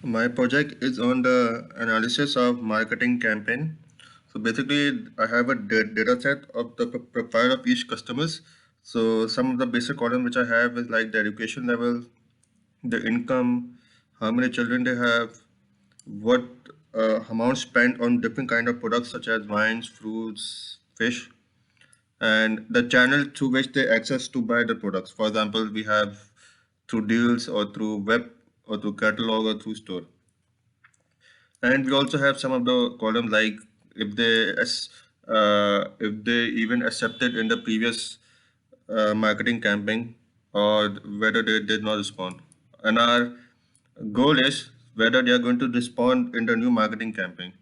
My project is on the analysis of marketing campaign. So basically, I have a data set of the profile of each customers. So some of the basic column which I have is like the education level, the income, how many children they have, what amount spent on different kind of products such as wines, fruits, fish, and the channel through which they access to buy the products. For example, we have through deals or through web or through catalog or through store. And we also have some of the columns like if if they even accepted in the previous marketing campaign or whether they did not respond. And our goal is whether they are going to respond in the new marketing campaign.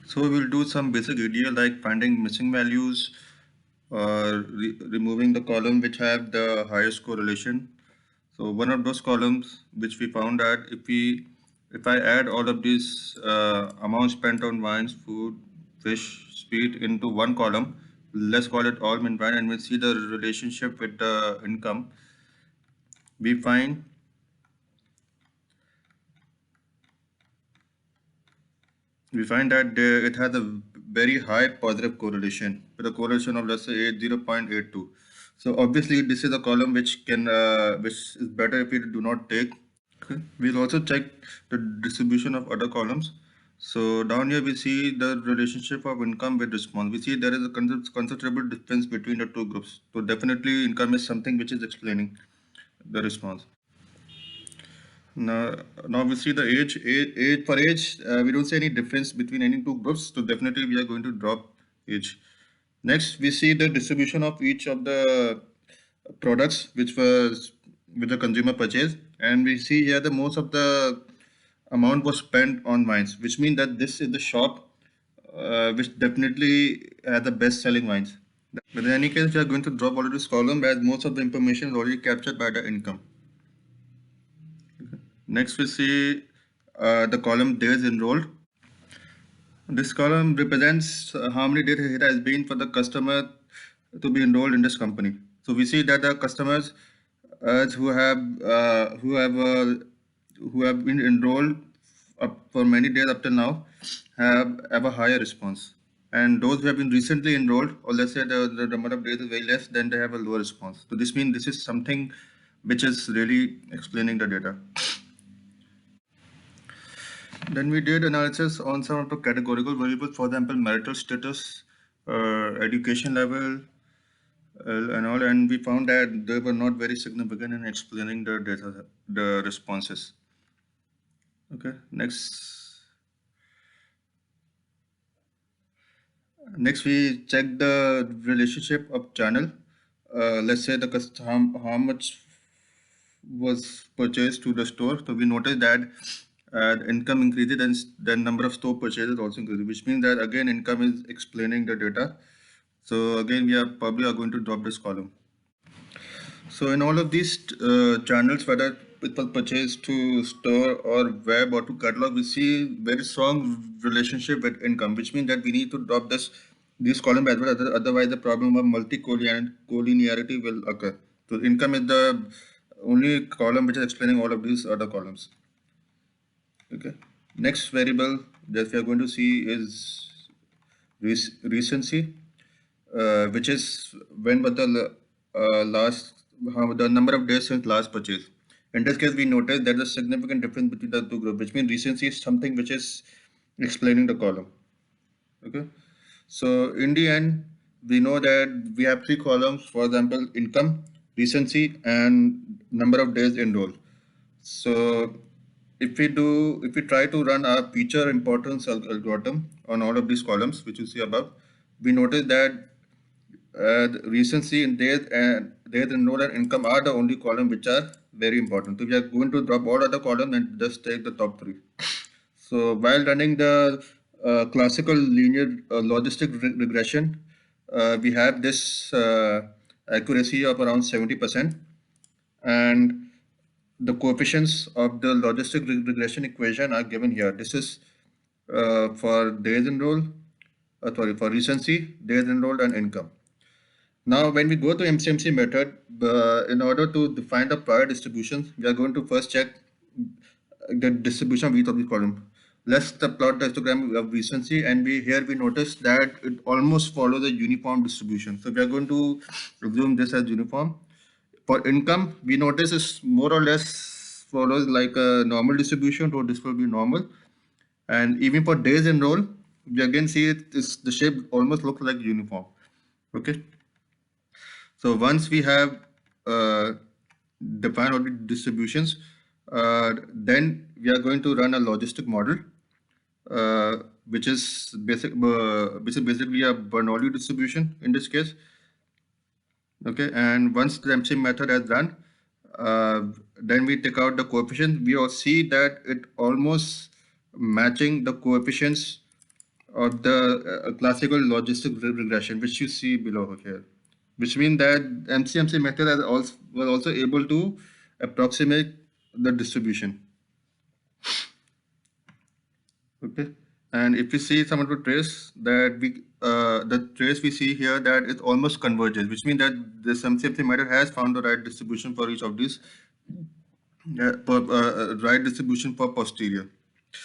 So we'll do some basic EDA like finding missing values or removing the column which have the highest correlation. So one of those columns which we found that if I add all of these amounts spent on wines, food, fish, speed into one column, let's call it all min wine, and we'll see the relationship with the income. We find that it has a very high positive correlation with a correlation of let's say 0.82. So obviously this is a column which can which is better if we do not take. Okay. We'll also check the distribution of other columns. So down here we see the relationship of income with response. We see there is a considerable difference between the two groups. So definitely income is something which is explaining the response. Now we see the age for age. We don't see any difference between any two groups. So definitely we are going to drop age. Next, we see the distribution of each of the products which the consumer purchased, and we see here the most of the amount was spent on wines, which means that this is the shop which definitely had the best selling wines. But in any case, we are going to drop all of this column as most of the information is already captured by the income. Next, we see the column days enrolled. This column represents how many days it has been for the customer to be enrolled in this company. So we see that the customers who have been enrolled up for many days up till now have a higher response, and those who have been recently enrolled, or let's say the number of days is very less, then they have a lower response. So this means this is something which is really explaining the data. Then we did analysis on some of the categorical variables, for example, marital status, education level, and all, and we found that they were not very significant in explaining the data, the responses. Okay, next we check the relationship of channel. Let's say how much was purchased to the store. So we noticed that income increases and the number of store purchases also increases, which means that again income is explaining the data. So again we are probably going to drop this column. So in all of these channels, whether people purchase to store or web or to catalog, we see very strong relationship with income, which means that we need to drop these columns as well. Otherwise, the problem of multi-collinearity will occur. So income is the only column which is explaining all of these other columns. Okay. Next variable that we are going to see is recency, which is when was the how the number of days since last purchase. In this case, we notice there is a significant difference between the two groups, which means recency is something which is explaining the column. Okay, so in the end, we know that we have three columns. For example, income, recency, and number of days enrolled. So if we try to run our feature importance algorithm on all of these columns, which you see above, we notice that the recency in days enrolled and income are the only column which are very important. So we are going to drop all other columns and just take the top three. So while running the classical linear logistic regression, we have this accuracy of around 70%, and the coefficients of the logistic regression equation are given here. This is for days enrolled, for recency, days enrolled, and income. Now, when we go to MCMC method, in order to define the prior distributions, we are going to first check the distribution of each of the column. Let's plot the histogram of recency, and we notice that it almost follows a uniform distribution. So we are going to assume this as uniform. For income, we notice it's more or less follows like a normal distribution, so this will be normal. And even for days enrolled, we again see the shape almost looks like uniform. Okay. So once we have uh, defined all the distributions, then we are going to run a logistic model, uh, which is basically a Bernoulli distribution in this case. Okay, and once the MC method has run, uh, then we take out the coefficient. We all see that it almost matching the coefficients of the classical logistic regression, which you see below here, which means that MCMC method was also able to approximate the distribution. Okay, and if we see some of the trace that the trace we see here that it almost converges, which means that this MCMC method has found the right distribution for each of these, right distribution for posterior.